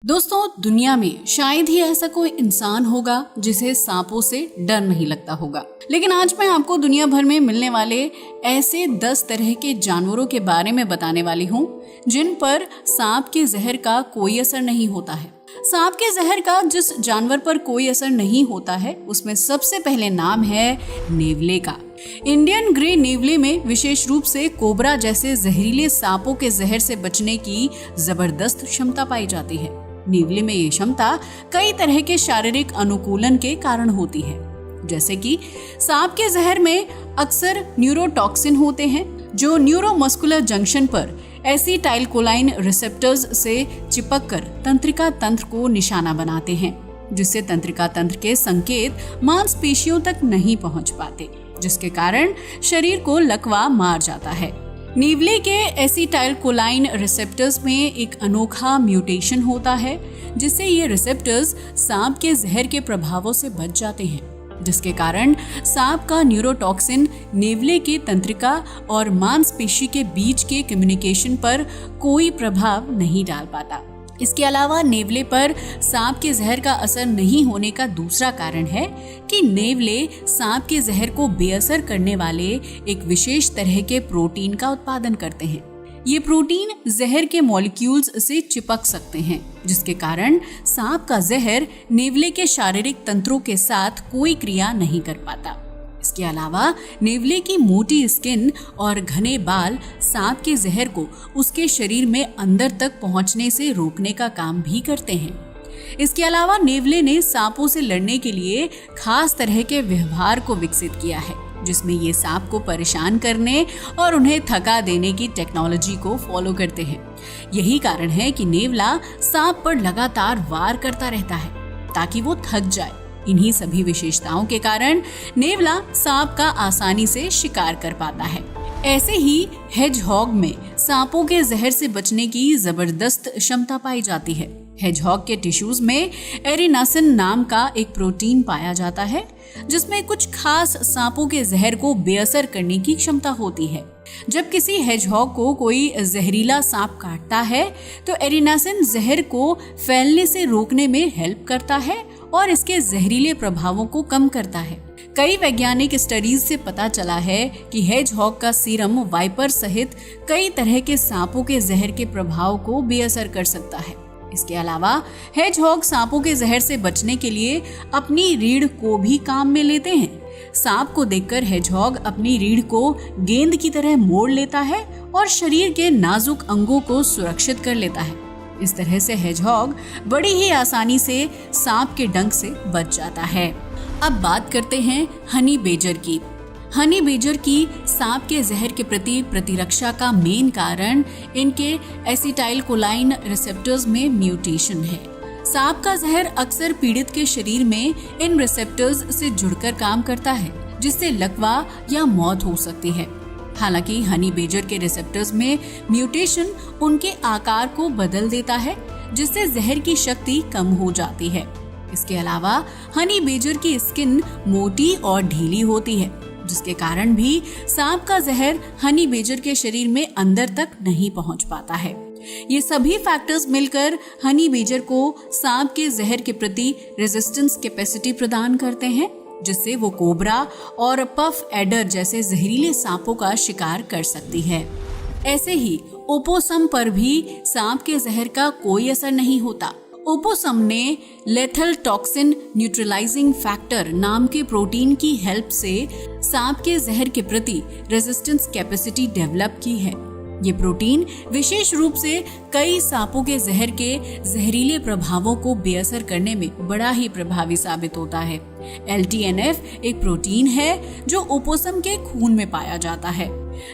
दोस्तों, दुनिया में शायद ही ऐसा कोई इंसान होगा जिसे सांपों से डर नहीं लगता होगा। लेकिन आज मैं आपको दुनिया भर में मिलने वाले ऐसे 10 तरह के जानवरों के बारे में बताने वाली हूँ जिन पर सांप के जहर का कोई असर नहीं होता है। सांप के जहर का जिस जानवर पर कोई असर नहीं होता है उसमें सबसे पहले नाम है नेवले का। इंडियन ग्रे नेवले में विशेष रूप से कोबरा जैसे जहरीले सांपों के जहर से बचने की जबरदस्त क्षमता पाई जाती है। नेवले में ये क्षमता कई तरह के शारीरिक अनुकूलन के कारण होती है, जैसे कि सांप के जहर में अक्सर न्यूरोटॉक्सिन होते हैं जो न्यूरोमस्कुलर जंक्शन पर एसिटाइलकोलाइन रिसेप्टर्स से चिपककर तंत्रिका तंत्र को निशाना बनाते हैं, जिससे तंत्रिका तंत्र के संकेत मांसपेशियों तक नहीं पहुंच पाते, जिसके कारण शरीर को लकवा मार जाता है। नेवले के एसिटाइलकोलाइन रिसेप्टर्स में एक अनोखा म्यूटेशन होता है जिससे ये रिसेप्टर्स सांप के जहर के प्रभावों से बच जाते हैं, जिसके कारण सांप का न्यूरोटॉक्सिन नेवले के तंत्रिका और मांसपेशी के बीच के कम्युनिकेशन पर कोई प्रभाव नहीं डाल पाता। इसके अलावा नेवले पर सांप के जहर का असर नहीं होने का दूसरा कारण है कि नेवले सांप के जहर को बेअसर करने वाले एक विशेष तरह के प्रोटीन का उत्पादन करते हैं। ये प्रोटीन जहर के मॉलिक्यूल्स से चिपक सकते हैं, जिसके कारण सांप का जहर नेवले के शारीरिक तंत्रों के साथ कोई क्रिया नहीं कर पाता। इसके अलावा नेवले की मोटी स्किन और घने बाल सांप के जहर को उसके शरीर में अंदर तक पहुंचने से रोकने का काम भी करते हैं। इसके अलावा नेवले ने सांपों से लड़ने के लिए खास तरह के व्यवहार को विकसित किया है, जिसमें ये सांप को परेशान करने और उन्हें थका देने की टेक्नोलॉजी को फॉलो करते हैं। यही कारण है कि नेवला सांप पर लगातार वार करता रहता है ताकि वो थक जाए। इन्हीं सभी विशेषताओं के कारण नेवला सांप का आसानी से शिकार कर पाता है। ऐसे ही हेजहॉग में सांपों के जहर से बचने की जबरदस्त क्षमता पाई जाती है। हेजहॉग के टिश्यूज में एरिनासिन नाम का एक प्रोटीन पाया जाता है जिसमें कुछ खास सांपों के जहर को बेअसर करने की क्षमता होती है। जब किसी हेजहॉग को कोई जहरीला सांप काटता है तो एरिनासिन जहर को फैलने से रोकने में हेल्प करता है और इसके जहरीले प्रभावों को कम करता है। कई वैज्ञानिक स्टडीज से पता चला है कि हेजहॉग का सीरम वाइपर सहित कई तरह के सांपों के जहर के प्रभाव को बेअसर कर सकता है। इसके अलावा हेजहॉग सांपों के जहर से बचने के लिए अपनी रीढ़ को भी काम में लेते हैं। सांप को देखकर हेजहॉग अपनी रीढ़ को गेंद की तरह मोड़ लेता है और शरीर के नाजुक अंगों को सुरक्षित कर लेता है। इस तरह से हेजहॉग बड़ी ही आसानी से सांप के डंक से बच जाता है। अब बात करते हैं हनी बेजर की। हनी बेजर की सांप के जहर के प्रति प्रतिरक्षा का मेन कारण इनके एसिटाइलकोलाइन रिसेप्टर्स में म्यूटेशन है। सांप का जहर अक्सर पीड़ित के शरीर में इन रिसेप्टर्स से जुड़कर काम करता है, जिससे लकवा या मौत हो सकती है। हालांकि हनी बेजर के रिसेप्टर्स में म्यूटेशन उनके आकार को बदल देता है, जिससे जहर की शक्ति कम हो जाती है। इसके अलावा हनी बेजर की स्किन मोटी और ढीली होती है, जिसके कारण भी सांप का जहर हनी बेजर के शरीर में अंदर तक नहीं पहुंच पाता है। ये सभी फैक्टर्स मिलकर हनी बेजर को सांप के जहर के प्रति रेजिस्टेंस कैपेसिटी प्रदान करते हैं, जिससे वो कोबरा और पफ एडर जैसे जहरीले सांपों का शिकार कर सकती है। ऐसे ही ओपोसम पर भी सांप के जहर का कोई असर नहीं होता। ओपोसम ने लेथल टॉक्सिन न्यूट्रलाइजिंग फैक्टर नाम के प्रोटीन की हेल्प से सांप के जहर के प्रति रेजिस्टेंस कैपेसिटी डेवलप की है। ये प्रोटीन विशेष रूप से कई सांपों के जहर के जहरीले प्रभावों को बेअसर करने में बड़ा ही प्रभावी साबित होता है। LTNF एक प्रोटीन है जो ओपोसम के खून में पाया जाता है।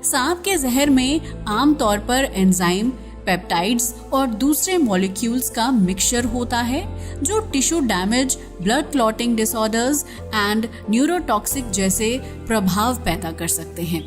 सांप के जहर में आमतौर पर एंजाइम, पेप्टाइड्स और दूसरे मॉलिक्यूल्स का मिक्सचर होता है जो tissue damage, blood clotting disorders and neurotoxic जैसे प्रभाव पैदा कर सकते हैं।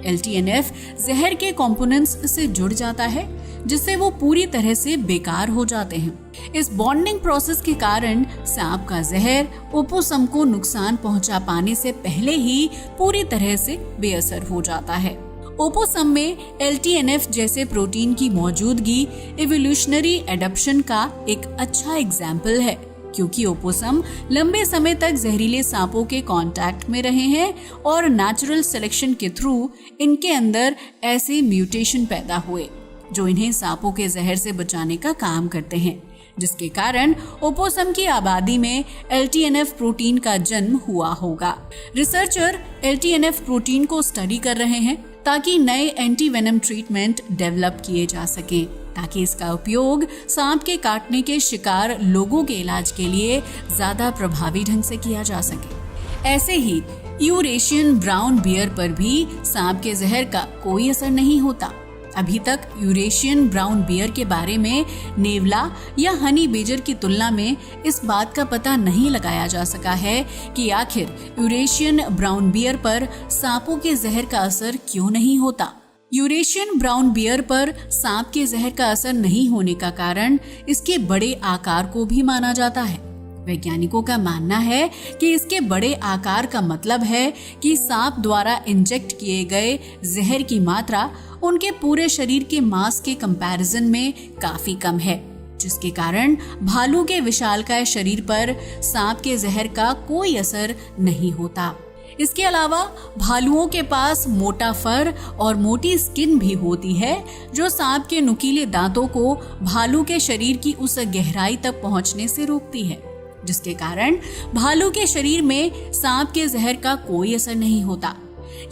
LTNF जहर के कंपोनेंट्स से जुड़ जाता है, जिससे वो पूरी तरह से बेकार हो जाते हैं। इस बॉन्डिंग प्रोसेस के कारण सांप का जहर ओपोसम को नुकसान पहुंचा पाने से पहले ही पूरी तरह से बेअसर हो जाता है। ओपोसम में LTNF जैसे प्रोटीन की मौजूदगी इवोल्यूशनरी एडप्शन का एक अच्छा एग्जाम्पल है, क्योंकि ओपोसम लंबे समय तक जहरीले सांपों के कांटेक्ट में रहे हैं और नेचुरल सिलेक्शन के थ्रू इनके अंदर ऐसे म्यूटेशन पैदा हुए जो इन्हें सांपों के जहर से बचाने का काम करते हैं, जिसके कारण ओपोसम की आबादी में LTNF प्रोटीन का जन्म हुआ होगा। रिसर्चर LTNF प्रोटीन को स्टडी कर रहे हैं ताकि नए एंटीवेनम ट्रीटमेंट डेवलप किए जा सकें, ताकि इसका उपयोग सांप के काटने के शिकार लोगों के इलाज के लिए ज्यादा प्रभावी ढंग से किया जा सके। ऐसे ही यूरेशियन ब्राउन बियर पर भी सांप के जहर का कोई असर नहीं होता। अभी तक यूरेशियन ब्राउन बियर के बारे में नेवला या हनी बेजर की तुलना में इस बात का पता नहीं लगाया जा सका है कि आखिर यूरेशियन ब्राउन बियर पर सांपों के जहर का असर क्यों नहीं होता। यूरेशियन ब्राउन बियर पर सांप के जहर का असर नहीं होने का कारण इसके बड़े आकार को भी माना जाता है। वैज्ञानिकों का मानना है कि इसके बड़े आकार का मतलब है कि सांप द्वारा इंजेक्ट किए गए जहर की मात्रा उनके पूरे शरीर के मांस के कंपैरिजन में काफी कम है, जिसके कारण भालू के विशालकाय शरीर पर सांप के जहर का कोई असर नहीं होता। इसके अलावा भालुओं के पास मोटा फर और मोटी स्किन भी होती है, जो सांप के नुकीले दांतों को भालू के शरीर की उस गहराई तक पहुंचने से रोकती है, जिसके कारण भालू के शरीर में सांप के जहर का कोई असर नहीं होता।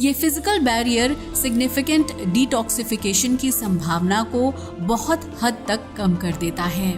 ये फिजिकल बैरियर सिग्निफिकेंट डिटॉक्सिफिकेशन की संभावना को बहुत हद तक कम कर देता है।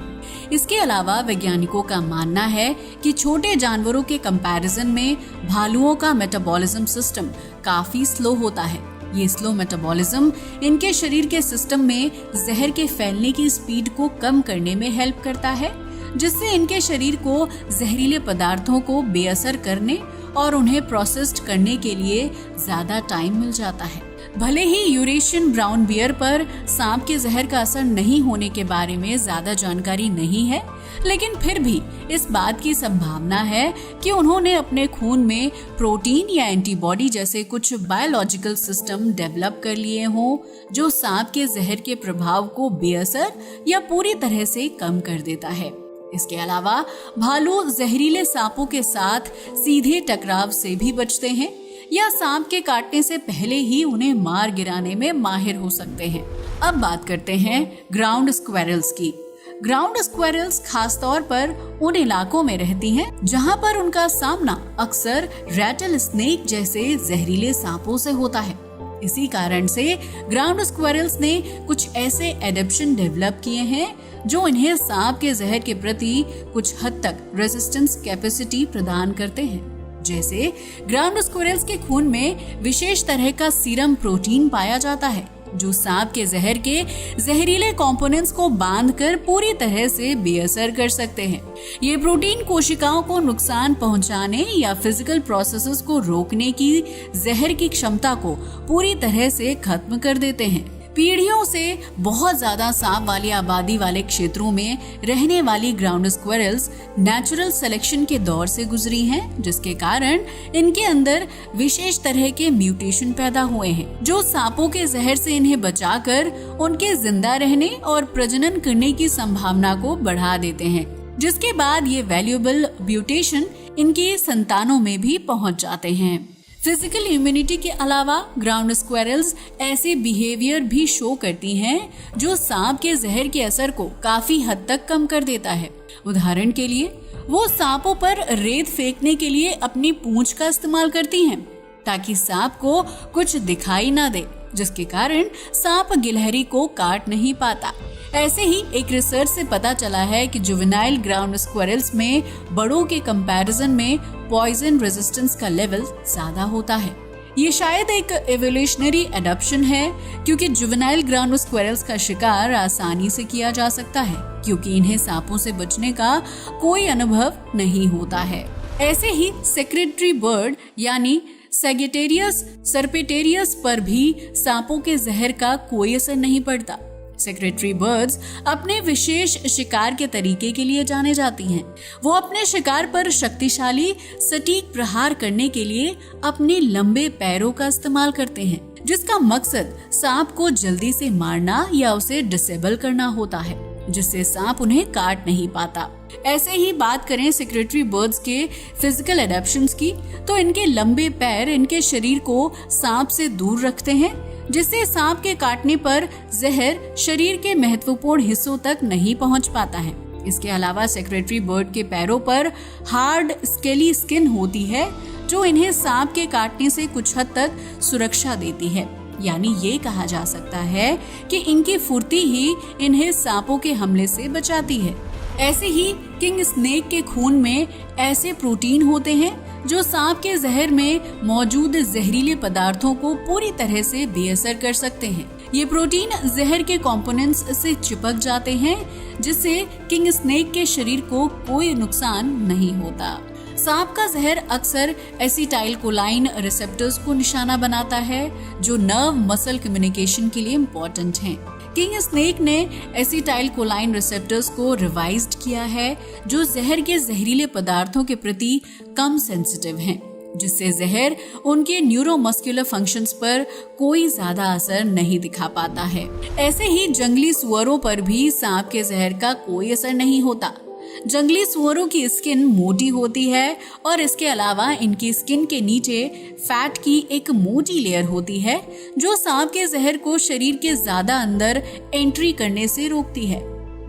इसके अलावा वैज्ञानिकों का मानना है कि छोटे जानवरों के कंपैरिजन में भालुओं का मेटाबॉलिज्म सिस्टम काफी स्लो होता है। ये स्लो मेटाबॉलिज्म इनके शरीर के सिस्टम में जहर के फैलने की स्पीड को कम करने में हेल्प करता है, जिससे इनके शरीर को जहरीले पदार्थों को बेअसर करने और उन्हें प्रोसेस्ड करने के लिए ज्यादा टाइम मिल जाता है। भले ही यूरेशियन ब्राउन बियर पर सांप के जहर का असर नहीं होने के बारे में ज्यादा जानकारी नहीं है, लेकिन फिर भी इस बात की संभावना है कि उन्होंने अपने खून में प्रोटीन या एंटीबॉडी जैसे कुछ बायोलॉजिकल सिस्टम डेवलप कर लिए हों, जो सांप के जहर के प्रभाव को बेअसर या पूरी तरह से कम कर देता है। इसके अलावा भालू जहरीले सांपों के साथ सीधे टकराव से भी बचते हैं या सांप के काटने से पहले ही उन्हें मार गिराने में माहिर हो सकते हैं। अब बात करते हैं ग्राउंड स्क्वेरल्स की। ग्राउंड स्क्वेरल्स खास तौर पर उन इलाकों में रहती हैं जहां पर उनका सामना अक्सर रैटल स्नेक जैसे जहरीले सांपों से होता है। इसी कारण से ग्राउंड स्क्वेरल्स ने कुछ ऐसे एडेप्शन डेवलप किए हैं जो इन्हें सांप के जहर के प्रति कुछ हद तक रेजिस्टेंस कैपेसिटी प्रदान करते हैं। जैसे ग्राउंड स्क्वेरल्स के खून में विशेष तरह का सीरम प्रोटीन पाया जाता है, जो सांप के जहर के जहरीले कंपोनेंट्स को बांधकर पूरी तरह से बेअसर कर सकते हैं। ये प्रोटीन कोशिकाओं को नुकसान पहुंचाने या फिजिकल प्रोसेसेस को रोकने की जहर की क्षमता को पूरी तरह से खत्म कर देते हैं। पीढ़ियों से बहुत ज्यादा सांप वाली आबादी वाले क्षेत्रों में रहने वाली ग्राउंड स्क्वेरल्स नेचुरल सिलेक्शन के दौर से गुजरी हैं, जिसके कारण इनके अंदर विशेष तरह के म्यूटेशन पैदा हुए हैं, जो सांपों के जहर से इन्हें बचाकर उनके जिंदा रहने और प्रजनन करने की संभावना को बढ़ा देते हैं, जिसके बाद ये वैल्यूएबल म्यूटेशन इनकी संतानों में भी पहुंच जाते हैं। फिजिकल इम्यूनिटी के अलावा ग्राउंड स्क्वेरल्स ऐसे बिहेवियर भी शो करती हैं जो सांप के जहर के असर को काफी हद तक कम कर देता है। उदाहरण के लिए वो सांपों पर रेत फेंकने के लिए अपनी पूंछ का इस्तेमाल करती हैं ताकि सांप को कुछ दिखाई ना दे, जिसके कारण सांप गिलहरी को काट नहीं पाता। ऐसे ही एक रिसर्च से पता चला है कि जुवेनाइल ग्राउंड स्क्वेरल्स में बड़ों के कंपैरिजन में पॉइजन रेजिस्टेंस का लेवल ज्यादा होता है। ये शायद एक एवोल्यूशनरी एडप्शन है, क्योंकि जुवेनाइल ग्राउंड स्क्वेरल्स का शिकार आसानी से किया जा सकता है, क्योंकि इन्हें सांपों से बचने का कोई अनुभव नहीं होता है। ऐसे ही सेक्रेटरी बर्ड यानी सैगिटेरियस सर्पेटेरियस पर भी सांपों के जहर का कोई असर नहीं पड़ता। सेक्रेटरी बर्ड्स अपने विशेष शिकार के तरीके के लिए जाने जाती हैं। वो अपने शिकार पर शक्तिशाली सटीक प्रहार करने के लिए अपने लंबे पैरों का इस्तेमाल करते हैं, जिसका मकसद सांप को जल्दी से मारना या उसे डिसेबल करना होता है, जिससे सांप उन्हें काट नहीं पाता। ऐसे ही बात करें सेक्रेटरी बर्ड्स के फिजिकल एडेप्शंस की, तो इनके लंबे पैर इनके शरीर को सांप से दूर रखते हैं, जिससे सांप के काटने पर जहर शरीर के महत्वपूर्ण हिस्सों तक नहीं पहुंच पाता है। इसके अलावा सेक्रेटरी बर्ड के पैरों पर हार्ड स्केली स्किन होती है, जो इन्हें सांप के काटने से कुछ हद तक सुरक्षा देती है। यानी ये कहा जा सकता है कि इनकी फुर्ती ही इन्हें सांपों के हमले से बचाती है। ऐसे ही किंग स्नेक के खून में ऐसे प्रोटीन होते हैं जो सांप के जहर में मौजूद जहरीले पदार्थों को पूरी तरह से बेअसर कर सकते हैं। ये प्रोटीन जहर के कंपोनेंट्स से चिपक जाते हैं, जिससे किंग स्नेक के शरीर को कोई नुकसान नहीं होता। सांप का जहर अक्सर एसिटाइलकोलाइन रिसेप्टर्स को निशाना बनाता है, जो नर्व मसल कम्युनिकेशन के लिए इम्पोर्टेंट हैं। किंग स्नेक ने एसिटाइलकोलाइन रिसेप्टर्स को रिवाइज्ड किया है, जो जहर के जहरीले पदार्थों के प्रति कम सेंसिटिव हैं, जिससे जहर उनके न्यूरोमस्कुलर फंक्शंस पर कोई ज्यादा असर नहीं दिखा पाता है। ऐसे ही जंगली सुअरों पर भी सांप के जहर का कोई असर नहीं होता। जंगली सुअरों की स्किन मोटी होती है और इसके अलावा इनकी स्किन के नीचे फैट की एक मोटी लेयर होती है, जो सांप के जहर को शरीर के ज्यादा अंदर एंट्री करने से रोकती है।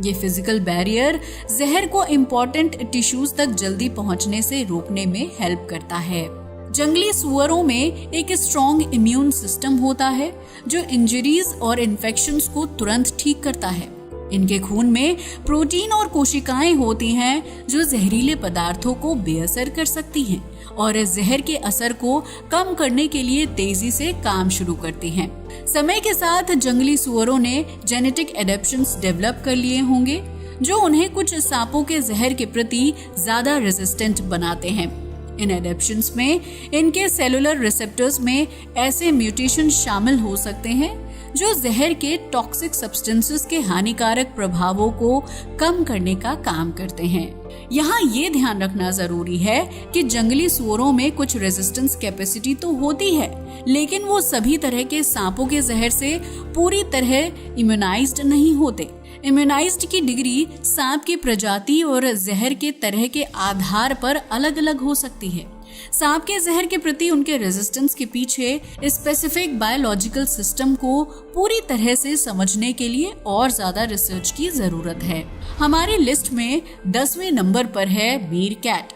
ये फिजिकल बैरियर जहर को इम्पोर्टेंट टिश्यूज तक जल्दी पहुंचने से रोकने में हेल्प करता है। जंगली सुअरों में एक स्ट्रॉन्ग इम्यून सिस्टम होता है, जो इंजरीज और इन्फेक्शंस को तुरंत ठीक करता है। इनके खून में प्रोटीन और कोशिकाएं होती हैं, जो जहरीले पदार्थों को बेअसर कर सकती हैं और जहर के असर को कम करने के लिए तेजी से काम शुरू करती हैं। समय के साथ जंगली सुअरों ने जेनेटिक एडेप्शंस डेवलप कर लिए होंगे, जो उन्हें कुछ सांपों के जहर के प्रति ज्यादा रेजिस्टेंट बनाते हैं। इन एडेप्शंस में इनके सेलुलर रिसेप्टर्स में ऐसे म्यूटेशन शामिल हो सकते हैं, जो जहर के टॉक्सिक सब्सटेंसेस के हानिकारक प्रभावों को कम करने का काम करते हैं। यहाँ ये ध्यान रखना जरूरी है कि जंगली सुअरों में कुछ रेजिस्टेंस कैपेसिटी तो होती है, लेकिन वो सभी तरह के सांपों के जहर से पूरी तरह इम्यूनाइज्ड नहीं होते। इम्यूनाइज्ड की डिग्री सांप की प्रजाति और जहर के तरह के आधार पर अलग अलग हो सकती है। सांप के जहर के प्रति उनके रेजिस्टेंस के पीछे स्पेसिफिक बायोलॉजिकल सिस्टम को पूरी तरह से समझने के लिए और ज्यादा रिसर्च की जरूरत है। हमारी लिस्ट में 10वें नंबर पर है MeerKAT.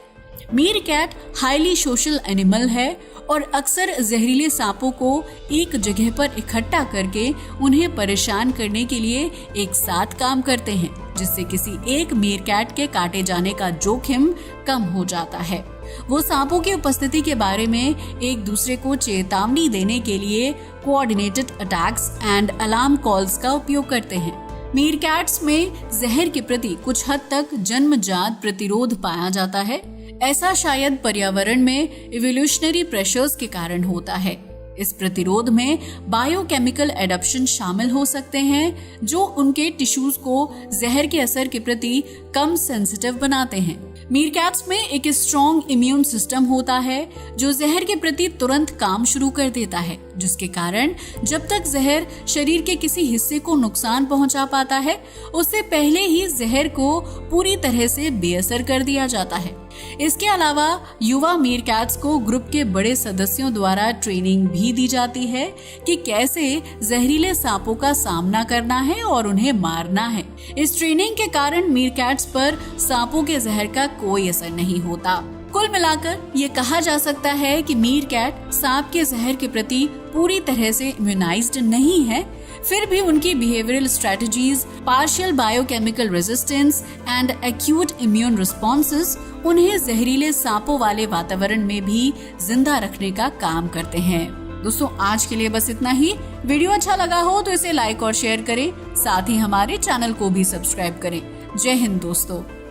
MeerKAT highly social animal है और अक्सर जहरीले सांपों को एक जगह पर इकट्ठा करके उन्हें परेशान करने के लिए एक साथ काम करते हैं, जिससे किसी एक मीरकैट के काटे जाने का जोखिम कम हो जाता है। वो सांपों की उपस्थिति के बारे में एक दूसरे को चेतावनी देने के लिए coordinated attacks and alarm calls का उपयोग करते हैं। मीरकैट्स में जहर के प्रति कुछ हद तक जन्मजात प्रतिरोध पाया जाता है। ऐसा शायद पर्यावरण में इवोल्यूशनरी प्रेशर्स के कारण होता है। इस प्रतिरोध में बायोकेमिकल एडप्शन शामिल हो सकते हैं, जो उनके टिश्यूज को जहर के असर के प्रति कम सेंसिटिव बनाते हैं। मीरकैट्स में एक स्ट्रॉन्ग इम्यून सिस्टम होता है, जो जहर के प्रति तुरंत काम शुरू कर देता है, जिसके कारण जब तक जहर शरीर के किसी हिस्से को नुकसान पहुंचा पाता है, उससे पहले ही जहर को पूरी तरह से बेअसर कर दिया जाता है। इसके अलावा युवा मीरकैट्स को ग्रुप के बड़े सदस्यों द्वारा ट्रेनिंग भी दी जाती है कि कैसे जहरीले सांपों का सामना करना है और उन्हें मारना है। इस ट्रेनिंग के कारण मीरकैट्स पर सांपों के जहर का कोई असर नहीं होता। कुल मिलाकर ये कहा जा सकता है कि मीरकैट सांप के जहर के प्रति पूरी तरह से इम्यूनाइज्ड नहीं है, फिर भी उनकी behavioural strategies, partial biochemical resistance and acute immune responses उन्हें जहरीले सांपों वाले वातावरण में भी जिंदा रखने का काम करते हैं। दोस्तों, आज के लिए बस इतना ही। वीडियो अच्छा लगा हो तो इसे लाइक और शेयर करें, साथ ही हमारे चैनल को भी सब्सक्राइब करें। जय हिंद दोस्तों।